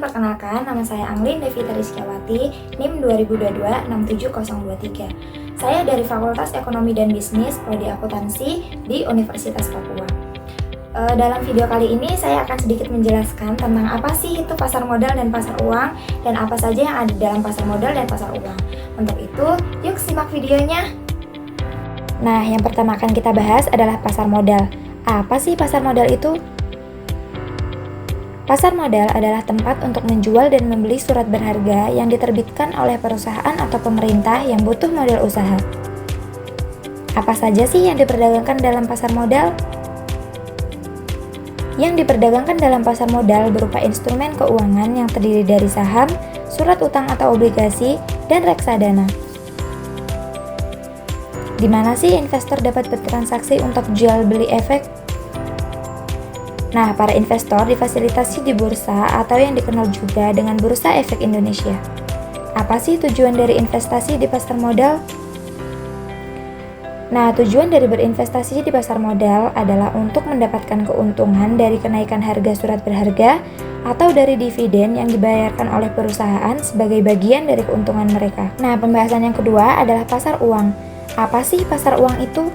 perkenalkan, nama saya Anglin Devita Rizkyawati, NIM 2022-67023. Saya dari Fakultas Ekonomi dan Bisnis, Prodi Akuntansi di Universitas Papua. Dalam video kali ini saya akan sedikit menjelaskan tentang apa sih itu pasar modal dan pasar uang, dan apa saja yang ada dalam pasar modal dan pasar uang. Untuk itu, yuk simak videonya. Nah, yang pertama akan kita bahas adalah pasar modal. Apa sih pasar modal itu? Pasar modal adalah tempat untuk menjual dan membeli surat berharga yang diterbitkan oleh perusahaan atau pemerintah yang butuh modal usaha. Apa saja sih yang diperdagangkan dalam pasar modal? Yang diperdagangkan dalam pasar modal berupa instrumen keuangan yang terdiri dari saham, surat utang atau obligasi, dan reksadana. Di mana sih investor dapat bertransaksi untuk jual beli efek? Nah, para investor difasilitasi di bursa atau yang dikenal juga dengan Bursa Efek Indonesia. Apa sih tujuan dari investasi di pasar modal? Nah, tujuan dari berinvestasi di pasar modal adalah untuk mendapatkan keuntungan dari kenaikan harga surat berharga atau dari dividen yang dibayarkan oleh perusahaan sebagai bagian dari keuntungan mereka. Nah, pembahasan yang kedua adalah pasar uang. Apa sih pasar uang itu?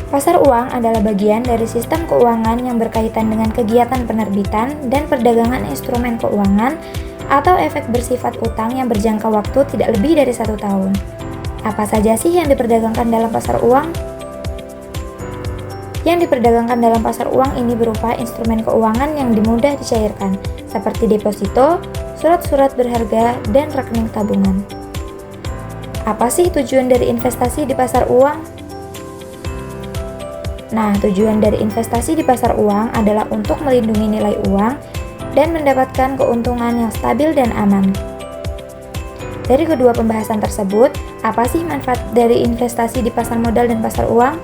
Pasar uang adalah bagian dari sistem keuangan yang berkaitan dengan kegiatan penerbitan dan perdagangan instrumen keuangan atau efek bersifat utang yang berjangka waktu tidak lebih dari 1 tahun. Apa saja sih yang diperdagangkan dalam pasar uang? Yang diperdagangkan dalam pasar uang ini berupa instrumen keuangan yang mudah dicairkan, seperti deposito, surat-surat berharga, dan rekening tabungan. Apa sih tujuan dari investasi di pasar uang? Nah, tujuan dari investasi di pasar uang adalah untuk melindungi nilai uang dan mendapatkan keuntungan yang stabil dan aman. Dari kedua pembahasan tersebut, apa sih manfaat dari investasi di pasar modal dan pasar uang?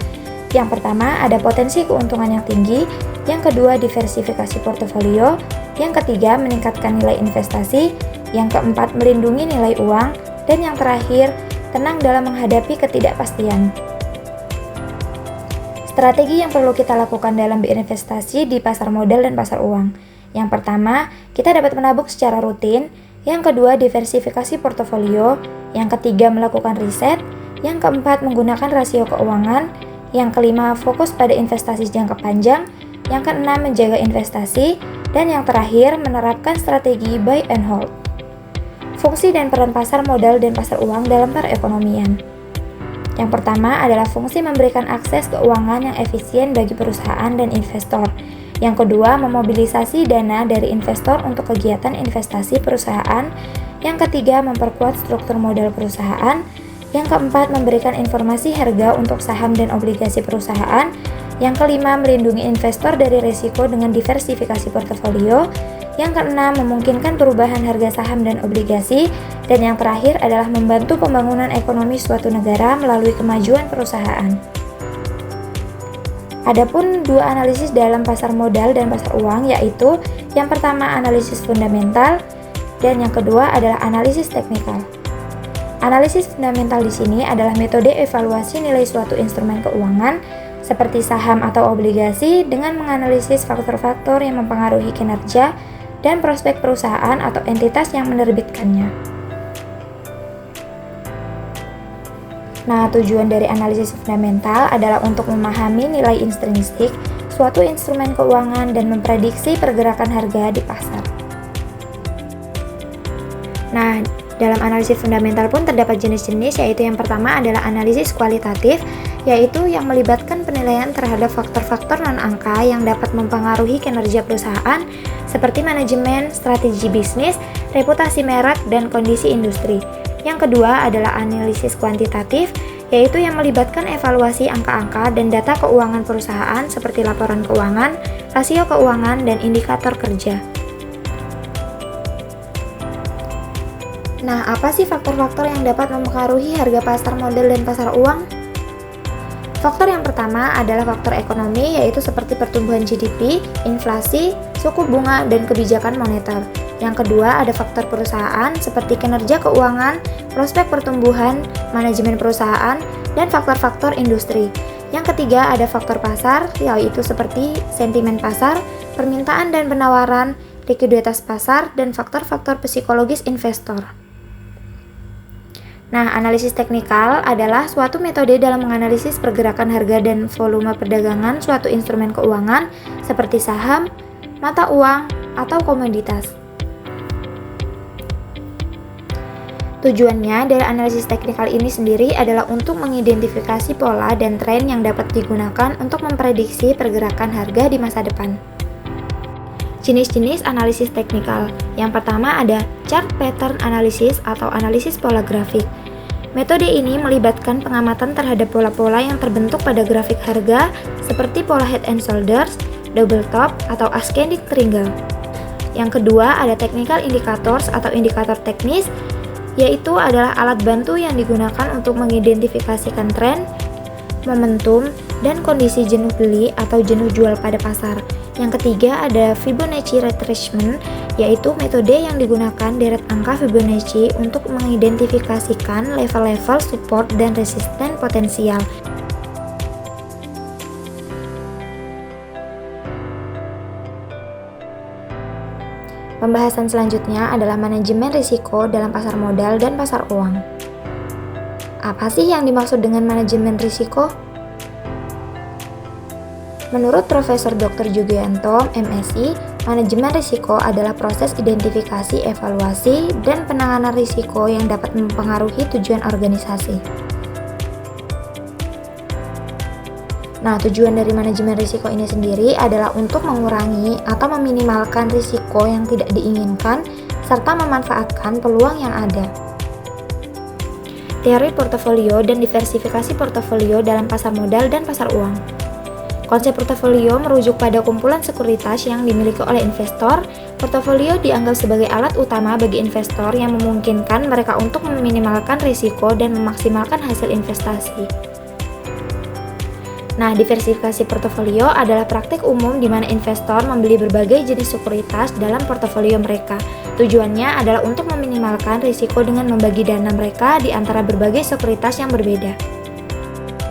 Yang pertama, ada potensi keuntungan yang tinggi. Yang kedua, diversifikasi portofolio. Yang ketiga, meningkatkan nilai investasi. Yang keempat, melindungi nilai uang. Dan yang terakhir, tenang dalam menghadapi ketidakpastian. Strategi yang perlu kita lakukan dalam berinvestasi di pasar modal dan pasar uang. Yang pertama, kita dapat menabung secara rutin. Yang kedua, diversifikasi portofolio. Yang ketiga, melakukan riset. Yang keempat, menggunakan rasio keuangan. Yang kelima, fokus pada investasi jangka panjang. Yang keenam, menjaga investasi. Dan yang terakhir, menerapkan strategi buy and hold. Fungsi dan peran pasar modal dan pasar uang dalam perekonomian. Yang pertama adalah fungsi memberikan akses keuangan yang efisien bagi perusahaan dan investor. Yang kedua, memobilisasi dana dari investor untuk kegiatan investasi perusahaan. Yang ketiga, memperkuat struktur modal perusahaan. Yang keempat, memberikan informasi harga untuk saham dan obligasi perusahaan. Yang kelima, melindungi investor dari risiko dengan diversifikasi portofolio. Yang keenam, memungkinkan perubahan harga saham dan obligasi. Dan yang terakhir adalah membantu pembangunan ekonomi suatu negara melalui kemajuan perusahaan. Adapun dua analisis dalam pasar modal dan pasar uang, yaitu yang pertama analisis fundamental dan yang kedua adalah analisis teknikal. Analisis fundamental di sini adalah metode evaluasi nilai suatu instrumen keuangan seperti saham atau obligasi dengan menganalisis faktor-faktor yang mempengaruhi kinerja dan prospek perusahaan atau entitas yang menerbitkannya. Nah, tujuan dari analisis fundamental adalah untuk memahami nilai intrinsik suatu instrumen keuangan dan memprediksi pergerakan harga di pasar. Nah, dalam analisis fundamental pun terdapat jenis-jenis, yaitu yang pertama adalah analisis kualitatif, yaitu yang melibatkan penilaian terhadap faktor-faktor non-angka yang dapat mempengaruhi kinerja perusahaan seperti manajemen, strategi bisnis, reputasi merek, dan kondisi industri. Yang kedua adalah analisis kuantitatif, yaitu yang melibatkan evaluasi angka-angka dan data keuangan perusahaan seperti laporan keuangan, rasio keuangan, dan indikator kerja. Nah, apa sih faktor-faktor yang dapat mempengaruhi harga pasar modal dan pasar uang? Faktor yang pertama adalah faktor ekonomi, yaitu seperti pertumbuhan GDP, inflasi, suku bunga, dan kebijakan moneter. Yang kedua ada faktor perusahaan seperti kinerja keuangan, prospek pertumbuhan, manajemen perusahaan, dan faktor-faktor industri. Yang ketiga ada faktor pasar, yaitu seperti sentimen pasar, permintaan dan penawaran. likuiditas pasar, dan faktor-faktor psikologis investor. Nah, analisis teknikal adalah suatu metode dalam menganalisis pergerakan harga dan volume perdagangan suatu instrumen keuangan seperti saham, mata uang, atau komoditas. Tujuannya dari analisis teknikal ini sendiri adalah untuk mengidentifikasi pola dan tren yang dapat digunakan untuk memprediksi pergerakan harga di masa depan. Jenis-jenis analisis teknikal. Yang pertama ada chart pattern analysis atau analisis pola grafik. Metode ini melibatkan pengamatan terhadap pola-pola yang terbentuk pada grafik harga seperti pola head and shoulders, double top, atau ascending triangle. Yang kedua ada technical indicators atau indikator teknis, yaitu adalah alat bantu yang digunakan untuk mengidentifikasikan tren, momentum, dan kondisi jenuh beli atau jenuh jual pada pasar. Yang ketiga ada Fibonacci retracement, yaitu metode yang digunakan deret angka Fibonacci untuk mengidentifikasikan level-level support dan resisten potensial. Pembahasan selanjutnya adalah manajemen risiko dalam pasar modal dan pasar uang. Apa sih yang dimaksud dengan manajemen risiko? Menurut Profesor Dr. Jugianto, MSI, manajemen risiko adalah proses identifikasi, evaluasi, dan penanganan risiko yang dapat mempengaruhi tujuan organisasi. Nah, tujuan dari manajemen risiko ini sendiri adalah untuk mengurangi atau meminimalkan risiko yang tidak diinginkan serta memanfaatkan peluang yang ada. Teori portofolio dan diversifikasi portofolio dalam pasar modal dan pasar uang. Konsep portofolio merujuk pada kumpulan sekuritas yang dimiliki oleh investor. Portofolio dianggap sebagai alat utama bagi investor yang memungkinkan mereka untuk meminimalkan risiko dan memaksimalkan hasil investasi. Nah, diversifikasi portofolio adalah praktik umum di mana investor membeli berbagai jenis sekuritas dalam portofolio mereka. Tujuannya adalah untuk meminimalkan risiko dengan membagi dana mereka di antara berbagai sekuritas yang berbeda.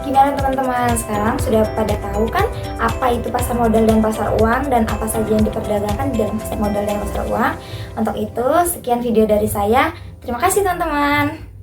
Gimana teman-teman? Sekarang sudah pada tahu kan apa itu pasar modal dan pasar uang dan apa saja yang diperdagangkan di dalam pasar modal dan pasar uang. Untuk itu, sekian video dari saya. Terima kasih teman-teman.